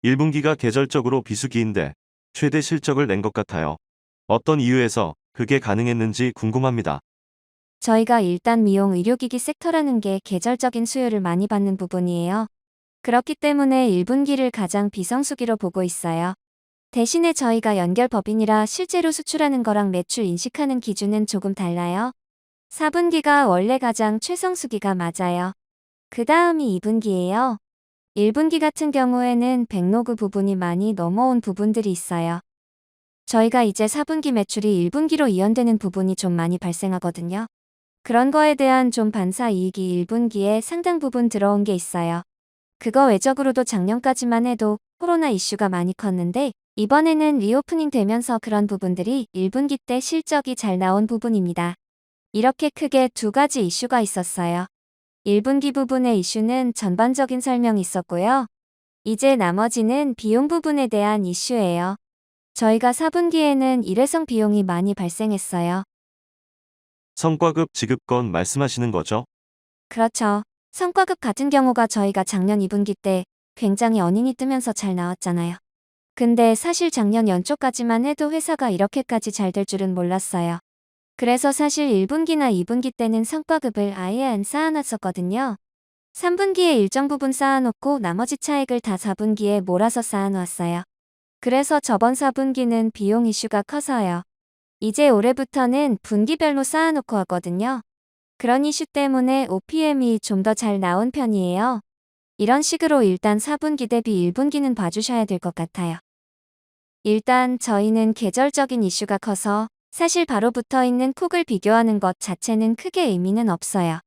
1분기가 계절적으로 비수기인데 최대 실적을 낸 것 같아요. 어떤 이유에서 그게 가능했는지 궁금합니다. 저희가 일단 미용 의료기기 섹터라는 게 계절적인 수요를 많이 받는 부분이에요. 그렇기 때문에 1분기를 가장 비성수기로 보고 있어요. 대신에 저희가 연결법인이라 실제로 수출하는 거랑 매출 인식하는 기준은 조금 달라요. 4분기가 원래 가장 최성수기가 맞아요. 그 다음이 2분기예요. 1분기 같은 경우에는 백로그 부분이 많이 넘어온 부분들이 있어요. 저희가 이제 4분기 매출이 1분기로 이연되는 부분이 좀 많이 발생하거든요. 그런 거에 대한 좀 반사 이익이 1분기에 상당 부분 들어온 게 있어요. 그거 외적으로도 작년까지만 해도 코로나 이슈가 많이 컸는데 이번에는 리오프닝 되면서 그런 부분들이 1분기 때 실적이 잘 나온 부분입니다. 이렇게 크게 두 가지 이슈가 있었어요. 1분기 부분의 이슈는 전반적인 설명이 있었고요. 이제 나머지는 비용 부분에 대한 이슈예요. 저희가 4분기에는 일회성 비용이 많이 발생했어요. 성과급 지급건 말씀하시는 거죠? 그렇죠. 성과급 같은 경우가 저희가 작년 2분기 때 굉장히 어닝이 뜨면서 잘 나왔잖아요. 근데 사실 작년 연초까지만 해도 회사가 이렇게까지 잘 될 줄은 몰랐어요. 그래서 사실 1분기나 2분기 때는 성과급을 아예 안 쌓아놨었거든요. 3분기에 일정 부분 쌓아놓고 나머지 차액을 다 4분기에 몰아서 쌓아놓았어요. 그래서 저번 4분기는 비용 이슈가 커서요. 이제 올해부터는 분기별로 쌓아놓고 하거든요. 그런 이슈 때문에 OPM이 좀 더 잘 나온 편이에요. 이런 식으로 일단 4분기 대비 1분기는 봐주셔야 될 것 같아요. 일단 저희는 계절적인 이슈가 커서 사실 바로 붙어있는 콕을 비교하는 것 자체는 크게 의미는 없어요.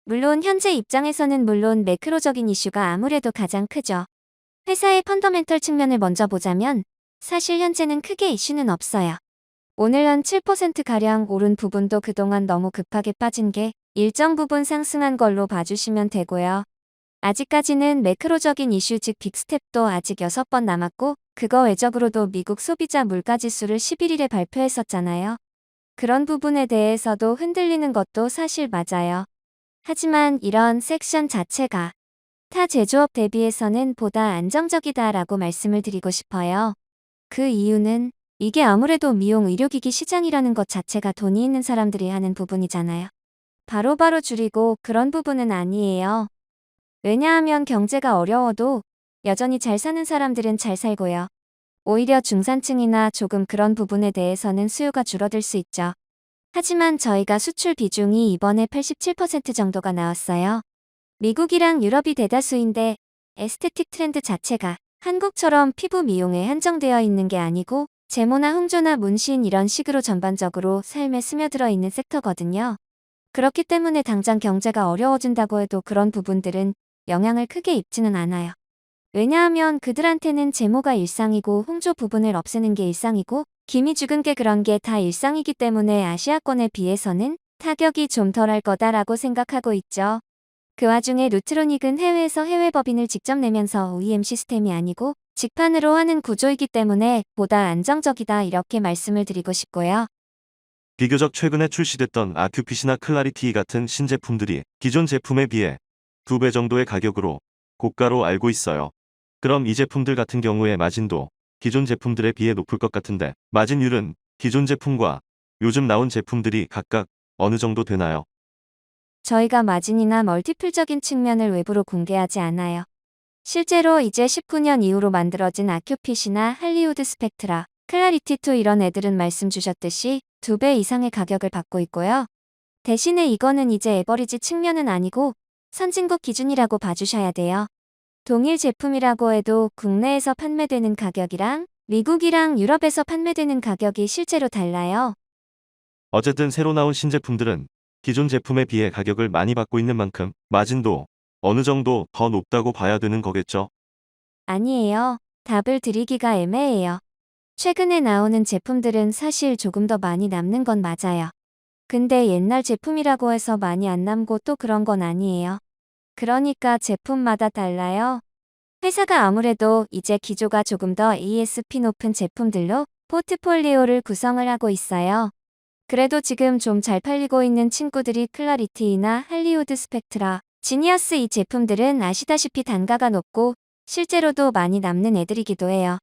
물론 현재 입장에서는 물론 매크로적인 이슈가 아무래도 가장 크죠. 회사의 펀더멘털 측면을 먼저 보자면 사실 현재는 크게 이슈는 없어요. 오늘 한 7%가량 오른 부분도 그동안 너무 급하게 빠진 게 일정 부분 상승한 걸로 봐주시면 되고요. 아직까지는 매크로적인 이슈 즉 빅스텝도 아직 6번 남았고 그거 외적으로도 미국 소비자 물가지수를 11일에 발표했었잖아요. 그런 부분에 대해서도 흔들리는 것도 사실 맞아요. 하지만 이런 섹션 자체가 타 제조업 대비해서는 보다 안정적이다라고 말씀을 드리고 싶어요. 그 이유는 이게 아무래도 미용 의료기기 시장이라는 것 자체가 돈이 있는 사람들이 하는 부분이잖아요. 바로바로 줄이고 그런 부분은 아니에요. 왜냐하면 경제가 어려워도 여전히 잘 사는 사람들은 잘 살고요. 오히려 중산층이나 조금 그런 부분에 대해서는 수요가 줄어들 수 있죠. 하지만 저희가 수출 비중이 이번에 87% 정도가 나왔어요. 미국이랑 유럽이 대다수인데 에스테틱 트렌드 자체가 한국처럼 피부 미용에 한정되어 있는 게 아니고 제모나 흉조나 문신 이런 식으로 전반적으로 삶에 스며들어 있는 섹터거든요. 그렇기 때문에 당장 경제가 어려워진다고 해도 그런 부분들은 영향을 크게 입지는 않아요. 왜냐하면 그들한테는 제모가 일상이고 흉조 부분을 없애는 게 일상이고 김이 죽은 게 그런 게 다 일상이기 때문에 아시아권에 비해서는 타격이 좀 덜할 거다라고 생각하고 있죠. 그 와중에 루트로닉은 해외에서 해외 법인을 직접 내면서 OEM 시스템이 아니고 직판으로 하는 구조이기 때문에 보다 안정적이다 이렇게 말씀을 드리고 싶고요. 비교적 최근에 출시됐던 아큐핏이나 클라리티 같은 신제품들이 기존 제품에 비해 2배 정도의 가격으로 고가로 알고 있어요. 그럼 이 제품들 같은 경우에 마진도 기존 제품들에 비해 높을 것 같은데 마진율은 기존 제품과 요즘 나온 제품들이 각각 어느 정도 되나요? 저희가 마진이나 멀티플적인 측면을 외부로 공개하지 않아요. 실제로 이제 19년 이후로 만들어진 아큐핏이나 할리우드 스펙트라, 클라리티2 이런 애들은 말씀 주셨듯이 2배 이상의 가격을 받고 있고요. 대신에 이거는 이제 에버리지 측면은 아니고 선진국 기준이라고 봐주셔야 돼요. 동일 제품이라고 해도 국내에서 판매되는 가격이랑 미국이랑 유럽에서 판매되는 가격이 실제로 달라요. 어쨌든 새로 나온 신제품들은 기존 제품에 비해 가격을 많이 받고 있는 만큼 마진도 어느 정도 더 높다고 봐야 되는 거겠죠? 아니에요. 답을 드리기가 애매해요. 최근에 나오는 제품들은 사실 조금 더 많이 남는 건 맞아요. 근데 옛날 제품이라고 해서 많이 안 남고 또 그런 건 아니에요. 그러니까 제품마다 달라요. 회사가 아무래도 이제 기조가 조금 더 ASP 높은 제품들로 포트폴리오를 구성을 하고 있어요. 그래도 지금 좀 잘 팔리고 있는 친구들이 클라리티나 할리우드 스펙트라, 지니어스 이 제품들은 아시다시피 단가가 높고 실제로도 많이 남는 애들이기도 해요.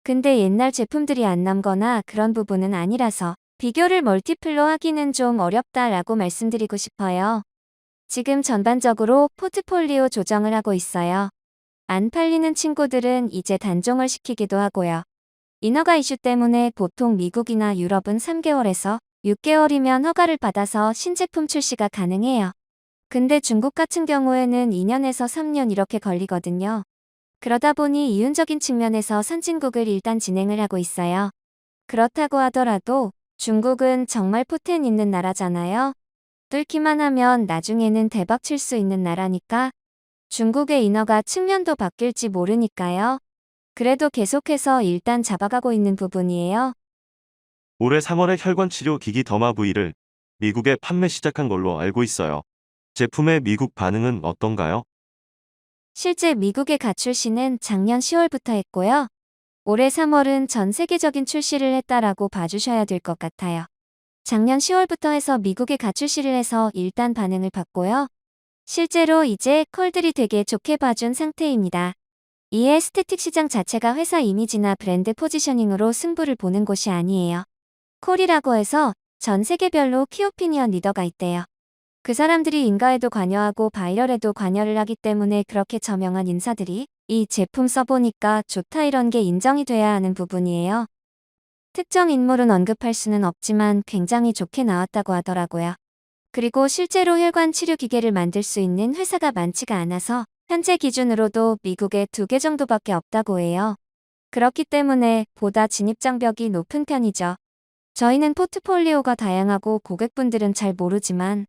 근데 옛날 제품들이 안 남거나 그런 부분은 아니라서 비교를 멀티플로 하기는 좀 어렵다라고 말씀드리고 싶어요. 지금 전반적으로 포트폴리오 조정을 하고 있어요. 안 팔리는 친구들은 이제 단종을 시키기도 하고요. 인허가 이슈 때문에 보통 미국이나 유럽은 3개월에서 6개월이면 허가를 받아서 신제품 출시가 가능해요. 근데 중국 같은 경우에는 2년에서 3년 이렇게 걸리거든요. 그러다 보니 이윤적인 측면에서 선진국을 일단 진행을 하고 있어요. 그렇다고 하더라도 중국은 정말 포텐 있는 나라잖아요. 뚫기만 하면 나중에는 대박 칠 수 있는 나라니까 중국의 인허가 측면도 바뀔지 모르니까요. 그래도 계속해서 일단 잡아가고 있는 부분이에요. 올해 3월에 혈관 치료 기기 더마 V를 미국에 판매 시작한 걸로 알고 있어요. 제품의 미국 반응은 어떤가요? 실제 미국의 가출시는 작년 10월부터 했고요. 올해 3월은 전 세계적인 출시를 했다라고 봐주셔야 될 것 같아요. 작년 10월부터 해서 미국에 가출시를 해서 일단 반응을 봤고요. 실제로 이제 콜들이 되게 좋게 봐준 상태입니다. 이에 스태틱 시장 자체가 회사 이미지나 브랜드 포지셔닝으로 승부를 보는 곳이 아니에요. 콜이라고 해서 전 세계별로 키오피니언 리더가 있대요. 그 사람들이 인가에도 관여하고 바이럴에도 관여를 하기 때문에 그렇게 저명한 인사들이 이 제품 써보니까 좋다 이런 게 인정이 돼야 하는 부분이에요. 특정 인물은 언급할 수는 없지만 굉장히 좋게 나왔다고 하더라고요. 그리고 실제로 혈관 치료 기계를 만들 수 있는 회사가 많지가 않아서 현재 기준으로도 미국에 2개 정도밖에 없다고 해요. 그렇기 때문에 보다 진입 장벽이 높은 편이죠. 저희는 포트폴리오가 다양하고 고객분들은 잘 모르지만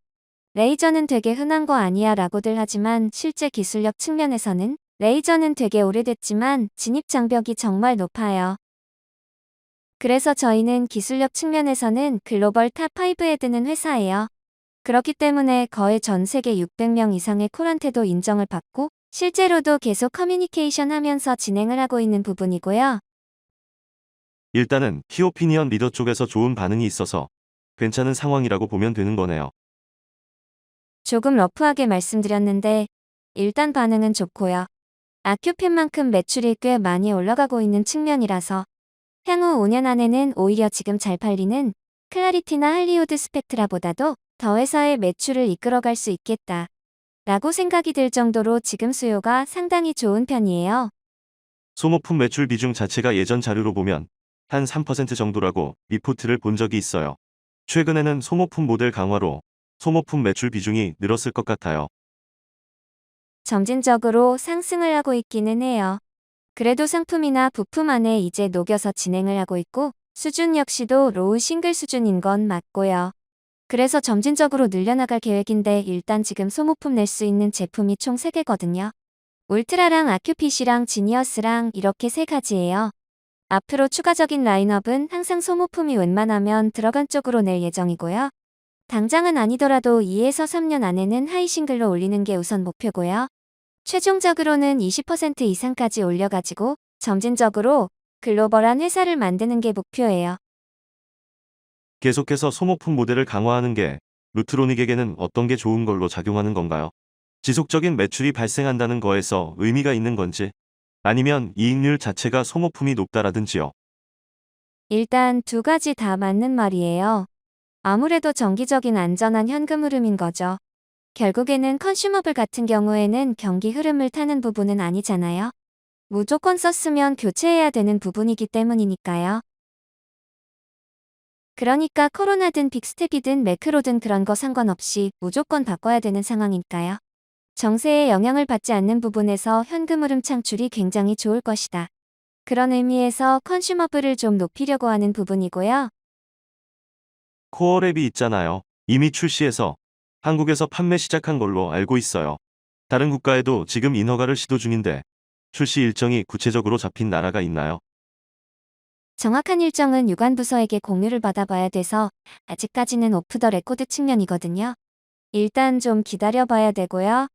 레이저는 되게 흔한 거 아니야 라고들 하지만 실제 기술력 측면에서는 레이저는 되게 오래됐지만 진입 장벽이 정말 높아요. 그래서 저희는 기술력 측면에서는 글로벌 탑5에 드는 회사예요. 그렇기 때문에 거의 전 세계 600명 이상의 콜한테도 인정을 받고 실제로도 계속 커뮤니케이션 하면서 진행을 하고 있는 부분이고요. 일단은 키오피니언 리더 쪽에서 좋은 반응이 있어서 괜찮은 상황이라고 보면 되는 거네요. 조금 러프하게 말씀드렸는데 일단 반응은 좋고요. 아큐핀만큼 매출이 꽤 많이 올라가고 있는 측면이라서 향후 5년 안에는 오히려 지금 잘 팔리는 클라리티나 할리우드 스펙트라보다도 더 회사의 매출을 이끌어갈 수 있겠다 라고 생각이 들 정도로 지금 수요가 상당히 좋은 편이에요. 소모품 매출 비중 자체가 예전 자료로 보면 한 3% 정도라고 리포트를 본 적이 있어요. 최근에는 소모품 모델 강화로 소모품 매출 비중이 늘었을 것 같아요. 점진적으로 상승을 하고 있기는 해요. 그래도 상품이나 부품 안에 이제 녹여서 진행을 하고 있고 수준 역시도 로우 싱글 수준인 건 맞고요. 그래서 점진적으로 늘려나갈 계획인데 일단 지금 소모품 낼 수 있는 제품이 총 3개거든요. 울트라랑 아큐핏이랑 지니어스랑 이렇게 3가지예요. 앞으로 추가적인 라인업은 항상 소모품이 웬만하면 들어간 쪽으로 낼 예정이고요. 당장은 아니더라도 2에서 3년 안에는 하이 싱글로 올리는 게 우선 목표고요. 최종적으로는 20% 이상까지 올려가지고 점진적으로 글로벌한 회사를 만드는 게 목표예요. 계속해서 소모품 모델을 강화하는 게 루트로닉에게는 어떤 게 좋은 걸로 작용하는 건가요? 지속적인 매출이 발생한다는 거에서 의미가 있는 건지 아니면 이익률 자체가 소모품이 높다라든지요. 일단 2가지 다 맞는 말이에요. 아무래도 정기적인 안전한 현금 흐름인 거죠. 결국에는 컨슈머블 같은 경우에는 경기 흐름을 타는 부분은 아니잖아요. 무조건 썼으면 교체해야 되는 부분이기 때문이니까요. 그러니까 코로나든 빅스텝이든 매크로든 그런 거 상관없이 무조건 바꿔야 되는 상황이니까요. 정세에 영향을 받지 않는 부분에서 현금 흐름 창출이 굉장히 좋을 것이다. 그런 의미에서 컨슈머블을 좀 높이려고 하는 부분이고요. 코어랩이 있잖아요. 이미 출시해서 한국에서 판매 시작한 걸로 알고 있어요. 다른 국가에도 지금 인허가를 시도 중인데 출시 일정이 구체적으로 잡힌 나라가 있나요? 정확한 일정은 유관부서에게 공유를 받아봐야 돼서 아직까지는 오프 더 레코드 측면이거든요. 일단 좀 기다려봐야 되고요.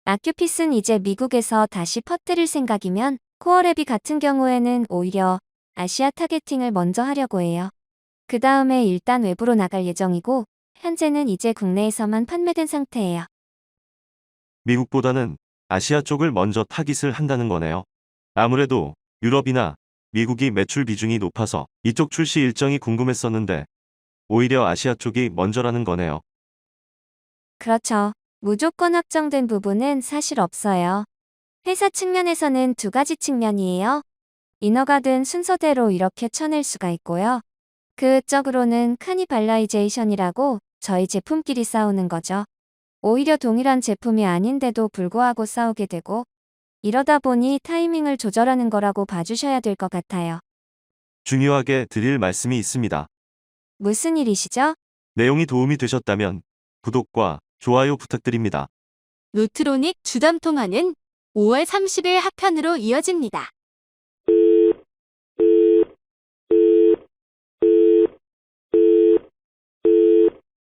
아큐핏은 이제 미국에서 다시 퍼뜨릴 생각이면 코어랩이 같은 경우에는 오히려 아시아 타겟팅을 먼저 하려고 해요. 그 다음에 일단 외부로 나갈 예정이고 현재는 이제 국내에서만 판매된 상태예요. 미국보다는 아시아 쪽을 먼저 타깃을 한다는 거네요. 아무래도 유럽이나 미국이 매출 비중이 높아서 이쪽 출시 일정이 궁금했었는데 오히려 아시아 쪽이 먼저라는 거네요. 그렇죠. 무조건 확정된 부분은 사실 없어요. 회사 측면에서는 두 가지 측면이에요. 인허가든 순서대로 이렇게 쳐낼 수가 있고요. 그쪽으로는 카니발라이제이션이라고 저희 제품끼리 싸우는 거죠. 오히려 동일한 제품이 아닌데도 불구하고 싸우게 되고, 이러다 보니 타이밍을 조절하는 거라고 봐주셔야 될 것 같아요. 중요하게 드릴 말씀이 있습니다. 무슨 일이시죠? 내용이 도움이 되셨다면 구독과 좋아요 부탁드립니다. 루트로닉 주담 통화는 5월 30일 합편으로 이어집니다.